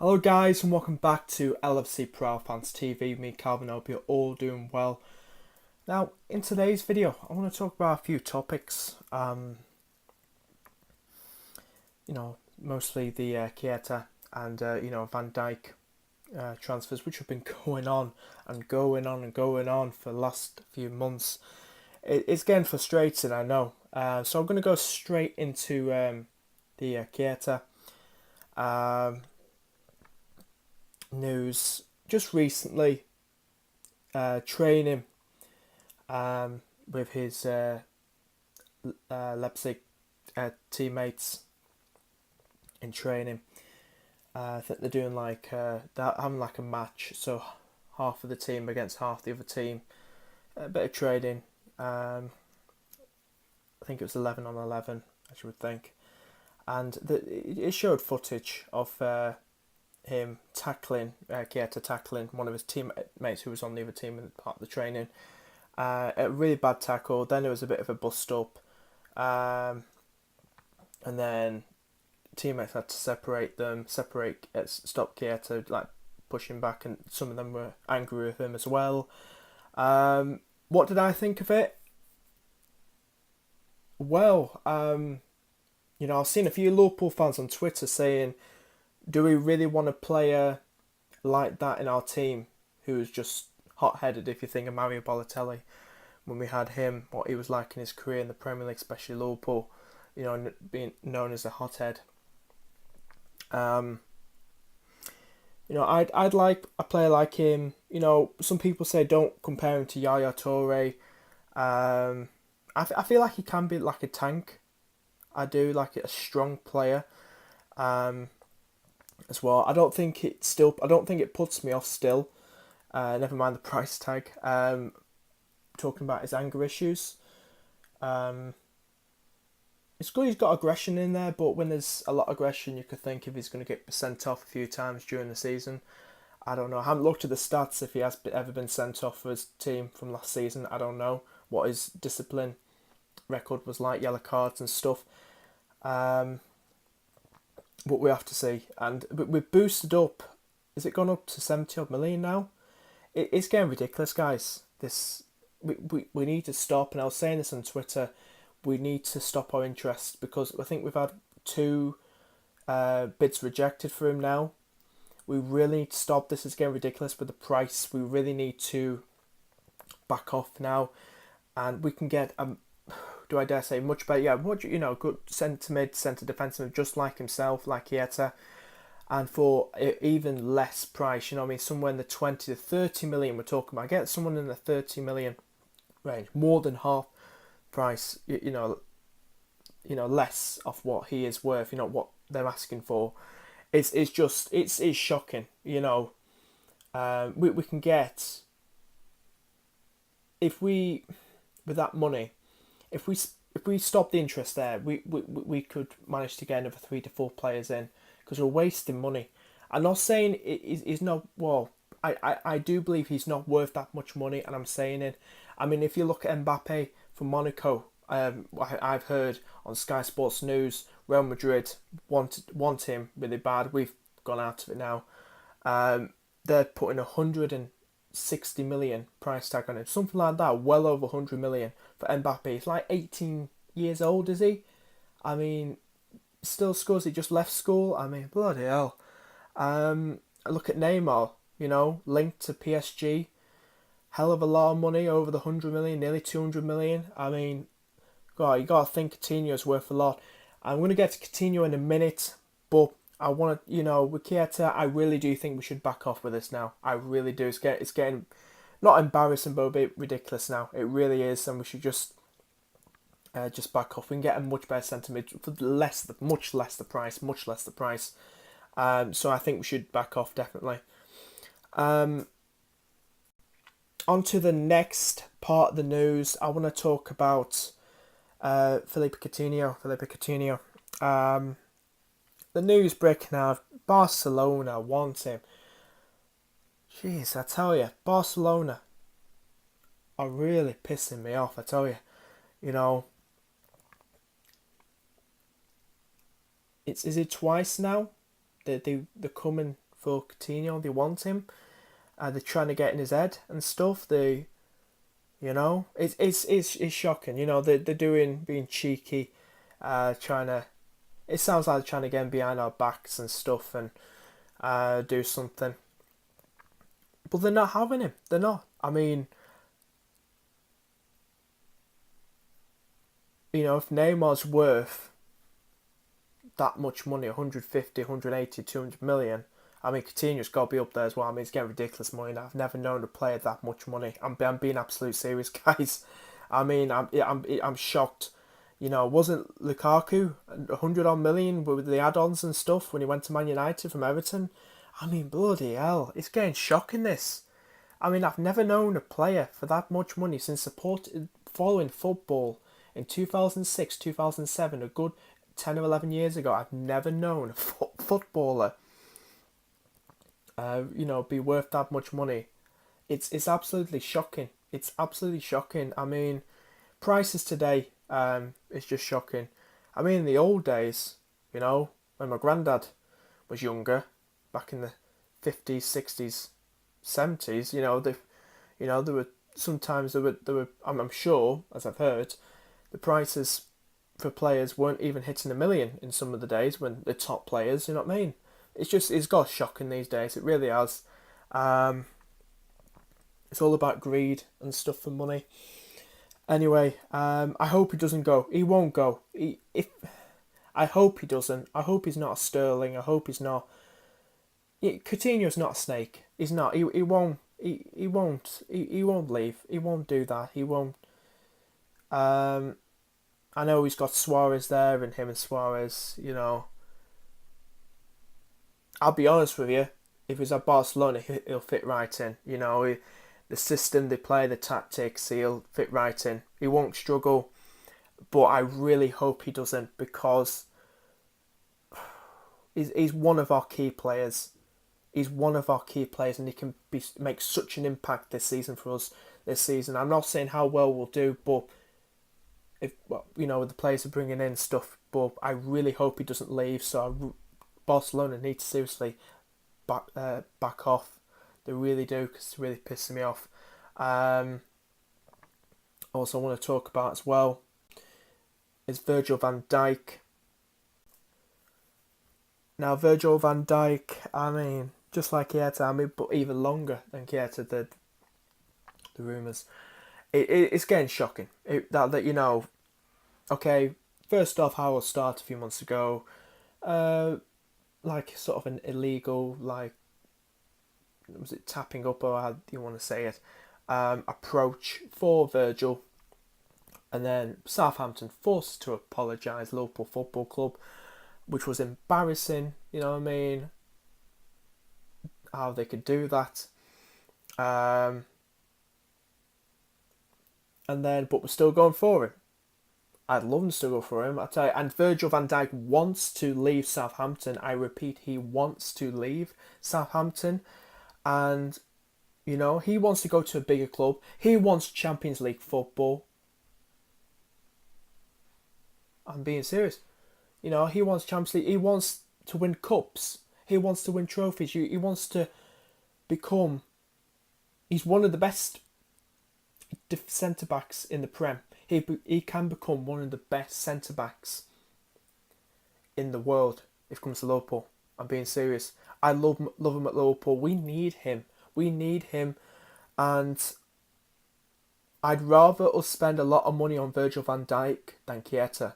Hello guys and welcome back to LFC Pro Fans TV. Me, Calvin, hope you're all doing well. Now, in today's video, I want to talk about a few topics. Mostly the Keita and Van Dijk transfers, which have been going on and going on and going on for the last few months. It's getting frustrating, I know. So I'm going to go straight into the Keita news. Just recently, training with his Leipzig teammates in training. I think they're doing they're having like a match, so half of the team against half the other team. A bit of training. I think it was 11 on 11, as you would think. And it showed footage of him tackling, Keita tackling one of his teammates who was on the other team and part of the training. A really bad tackle. Then there was a bit of a bust up. And then teammates had to stop Keita, like pushing back, and some of them were angry with him as well. What did I think of it? Well, I've seen a few Liverpool fans on Twitter saying, do we really want a player like that in our team who is just hot-headed? If you think of Mario Balotelli, when we had him, what he was like in his career in the Premier League, especially Liverpool, being known as a hothead. I'd like a player like him. Some people say don't compare him to Yaya Toure. I feel like he can be like a tank. I do like a strong player. As well, I don't think it puts me off still. Never mind the price tag. Talking about his anger issues. It's good he's got aggression in there, but when there's a lot of aggression, you could think if he's going to get sent off a few times during the season. I don't know. I haven't looked at the stats if he has ever been sent off for his team from last season. I don't know what his discipline record was like, yellow cards and stuff. But we have to see. And we've boosted up. Is it gone up to 70 odd million now? It's getting ridiculous, guys. We need to stop. And I was saying this on Twitter. We need to stop our interest, because I think we've had 2 bids rejected for him now. We really need to stop. This is getting ridiculous with the price. We really need to back off now, and we can get do I dare say much better? Yeah, good centre mid, centre defensive, just like himself, like Keita, and for even less price. Somewhere in the 20 to 30 million we're talking about. Get someone in the 30 million range, more than half price. Less of what he is worth. What they're asking for. It's shocking. We can get, if we, with that money, if we stop the interest there, we could manage to get another 3 to 4 players in, because we're wasting money. I'm not saying he's not. Well, I do believe he's not worth that much money, and I'm saying it. If you look at Mbappe from Monaco, I've heard on Sky Sports News, Real Madrid want him really bad. We've gone out of it now. They're putting 160 million price tag on him, something like that, well over 100 million for Mbappe. He's like 18 years old, is he? Still scores. He just left school. Bloody hell. Look at Neymar, linked to PSG. Hell of a lot of money, over the 100 million, nearly 200 million. God, you got to think Coutinho's worth a lot. I'm going to get to Coutinho in a minute, but I want to, with Keita, I really do think we should back off with this now. I really do. It's getting not embarrassing, but a bit ridiculous now. It really is, and we should just back off. We can get a much better centre mid for much less the price. So I think we should back off, definitely. On to the next part of the news. I want to talk about Philippe Coutinho. The news breaking now, Barcelona want him. Jeez, I tell you, Barcelona are really pissing me off, I tell you. Is it twice now? They're coming for Coutinho. They want him. They're trying to get in his head and stuff. It's shocking. They're being cheeky, trying to. It sounds like they're trying to get him behind our backs and stuff and do something. But they're not having him. They're not. I mean, if Neymar's worth that much money, 150, 180, 200 million, I mean, Coutinho's got to be up there as well. I mean, it's getting ridiculous money. I've never known a player that much money. I'm being absolutely serious, guys. I mean, I'm shocked. Wasn't Lukaku 100 odd million with the add-ons and stuff when he went to Man United from Everton? I mean, bloody hell, it's getting shocking, this. I mean, I've never known a player for that much money since following football in 2006, 2007, a good 10 or 11 years ago. I've never known a footballer be worth that much money. It's absolutely shocking. It's absolutely shocking. I mean, prices today, it's just shocking. I mean, in the old days, when my granddad was younger, back in the 50s, 60s, 70s, there were sometimes there were I'm sure, as I've heard, the prices for players weren't even hitting $1 million in some of the days when the top players, you know what I mean? It's got shocking these days. It really has. It's all about greed and stuff for money. Anyway, I hope he doesn't go. He won't go. I hope he doesn't. I hope he's not a Sterling. I hope he's not. Coutinho's not a snake. He's not. He won't. He won't. He won't leave. He won't do that. He won't. I know he's got Suarez there, and him and Suarez, I'll be honest with you, if he's at Barcelona, he'll fit right in. The system they play, the tactics, he'll fit right in. He won't struggle, but I really hope he doesn't, because he's one of our key players. He's one of our key players, and he can make such an impact this season for us. This season, I'm not saying how well we'll do, but with the players are bringing in stuff. But I really hope he doesn't leave. So Barcelona need to seriously back off. They really do, because it's really pissing me off. Also, I want to talk about as well is Virgil van Dijk. Now, Virgil van Dijk, I mean, just like Keita, but even longer than Keita did. The rumours, it's getting shocking. Okay. First off, how it started a few months ago, like sort of an illegal, like, was it tapping up, or how do you want to say it, approach for Virgil, and then Southampton forced to apologise, Liverpool Football Club, which was embarrassing, you know what I mean, how they could do that, but we're still going for him. I'd love to still go for him, I tell you. And Virgil van Dijk wants to leave Southampton. I repeat, he wants to leave Southampton. And, he wants to go to a bigger club. He wants Champions League football. I'm being serious. He wants Champions League. He wants to win cups. He wants to win trophies. He wants to become... He's one of the best centre-backs in the Prem. He can become one of the best centre-backs in the world if it comes to Liverpool. I'm being serious. I love him at Liverpool. We need him. And I'd rather us spend a lot of money on Virgil van Dijk than Keita.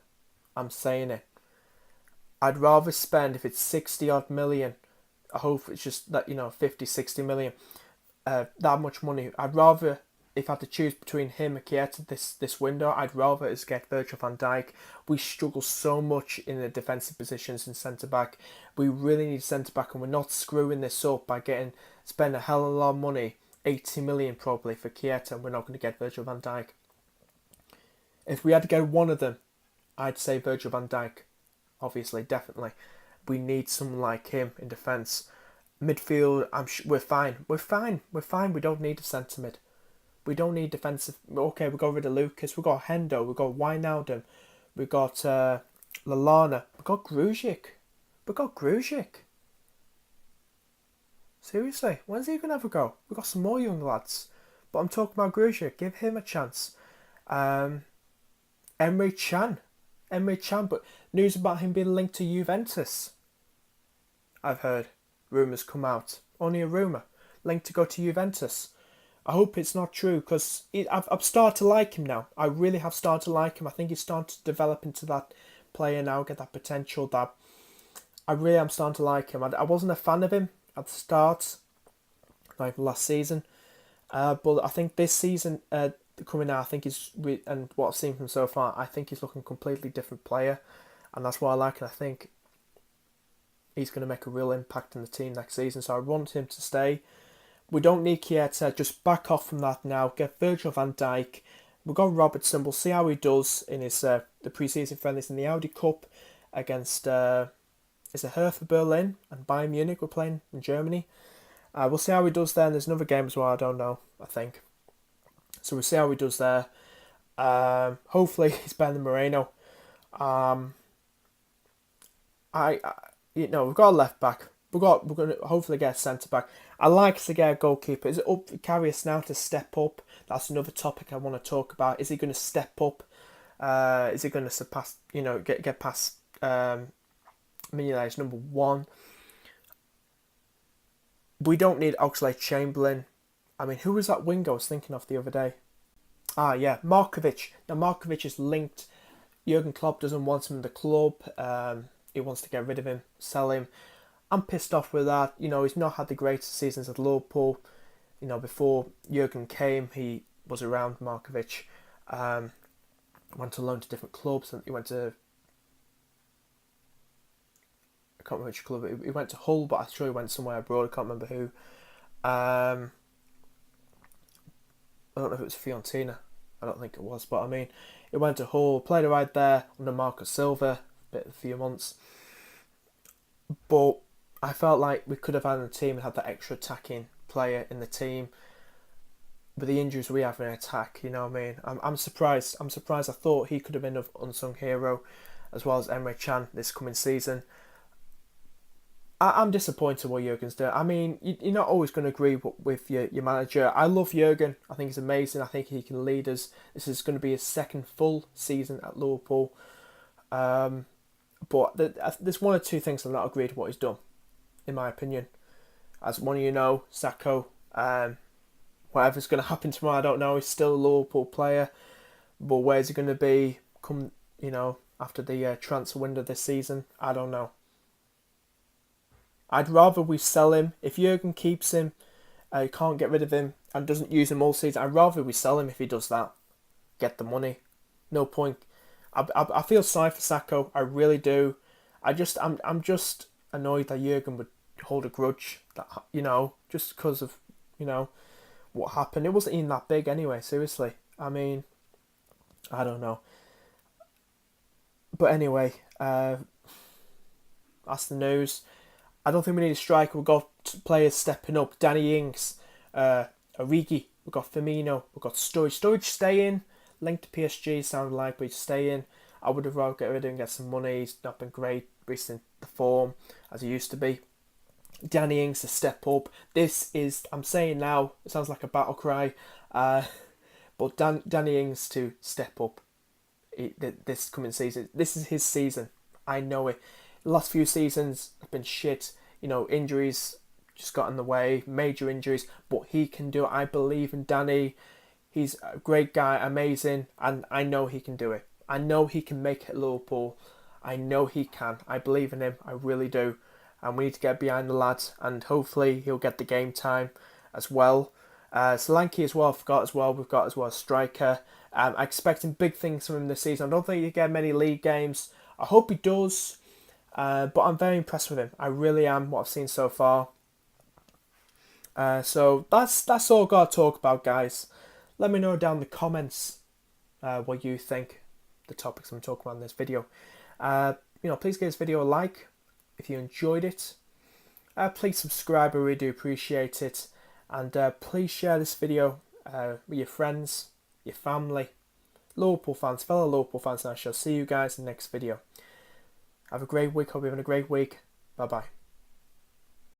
I'm saying it. I'd rather spend, if it's 60 odd million, I hope it's just that, 50, 60 million, that much money. I'd rather, if I had to choose between him and Keita this window, I'd rather us get Virgil van Dijk. We struggle so much in the defensive positions in centre-back. We really need centre-back, and we're not screwing this up by spend a hell of a lot of money, 80 million probably, for Keita, and we're not going to get Virgil van Dijk. If we had to get one of them, I'd say Virgil van Dijk. Obviously, definitely. We need someone like him in defence. Midfield, we're fine. We're fine. We don't need a centre mid. We don't need defensive. Okay, we got rid of Lucas. We got Hendo. We got Wijnaldum. We got Lallana. We got Grujic. Seriously, when's he going to have a go? We've got some more young lads. But I'm talking about Gruzia. Give him a chance. Um, Emre Can. Emre Can, but news about him being linked to Juventus. I've heard. Rumours come out. Only a rumour. Linked to go to Juventus. I hope it's not true because I've started to like him now. I really have started to like him. I think he's starting to develop into that player now, get that potential that I really am starting to like him. I wasn't a fan of him at the start, like last season. But I think this season coming out, I think and what I've seen from him so far, I think he's looking a completely different player. And that's why I like it. I think he's going to make a real impact in the team next season. So I want him to stay. We don't need Keita. Just back off from that now. Get Virgil van Dijk. We've got Robertson. We'll see how he does in his the pre-season friendlies in the Audi Cup against is it Hertha Berlin and Bayern Munich. We're playing in Germany. We'll see how he does there. And there's another game as well. I don't know. I think so. We'll see how he does there. Hopefully he's better than Moreno. We've got a left back. We're going to hopefully get a centre back. I like to get a goalkeeper. Is it up for Karius now to step up? That's another topic I want to talk about. Is he going to step up? Is he going to surpass? Get past Mignolet's number one? We don't need Oxlade-Chamberlain. I mean, who was that winger I was thinking of the other day? Yeah, Markovic. Now Markovic is linked. Jurgen Klopp doesn't want him in the club. He wants to get rid of him, sell him. I'm pissed off with that. He's not had the greatest seasons at Liverpool. Before Jurgen came, he was around Markovic. Went to loan to different clubs. And he went to... I can't remember which club. He went to Hull, but I'm sure he went somewhere abroad. I can't remember who. I don't know if it was Fiorentina. I don't think it was. But, I mean, he went to Hull, played right there under Marco Silva a few months. But I felt like we could have had a team and had that extra attacking player in the team. With the injuries we have in attack, you know what I mean? I'm surprised. I thought he could have been an unsung hero, as well as Emre Can this coming season. I'm disappointed what Jurgen's doing. I mean, you're not always going to agree with your manager. I love Jurgen. I think he's amazing. I think he can lead us. This is going to be his second full season at Liverpool. But there's one or two things I'm not agreed with what he's done, in my opinion. As one of you know, Sacco, whatever's going to happen tomorrow, I don't know. He's still a Liverpool player. But where's he going to be come, after the transfer window this season? I don't know. I'd rather we sell him. If Jurgen keeps him, can't get rid of him, and doesn't use him all season, I'd rather we sell him if he does that. Get the money. No point. I feel sorry for Sacco. I really do. I'm just annoyed that Jurgen would hold a grudge. That just because of what happened. It wasn't even that big anyway. Seriously. I mean, I don't know. But anyway, that's the news. I don't think we need a striker. We've got players stepping up. Danny Ings, Origi. We've got Firmino. We've got Sturridge. Sturridge staying. Linked to PSG, sounded like, but he's staying. I would have rather get rid of him and get some money. He's not been great recently, the form as he used to be. Danny Ings to step up. I'm saying now, it sounds like a battle cry, but Danny Ings to step up this coming season. This is his season. I know it. The last few seasons have been shit. Injuries just got in the way, major injuries, but he can do it. I believe in Danny. He's a great guy, amazing, and I know he can do it. I know he can make it at Liverpool. I know he can. I believe in him. I really do. And we need to get behind the lad, and hopefully he'll get the game time as well. Solanke as well, I forgot as well. We've got as well a striker. I'm expecting big things from him this season. I don't think he'll get many league games. I hope he does, but I'm very impressed with him. I really am, what I've seen so far. So that's all I've got to talk about, guys. Let me know down in the comments what you think, the topics I'm talking about in this video. Please give this video a like if you enjoyed it. Please subscribe, I really do appreciate it. And please share this video with your friends, your family, Liverpool fans, fellow Liverpool fans, and I shall see you guys in the next video. Have a great week, hope you're having a great week. Bye bye.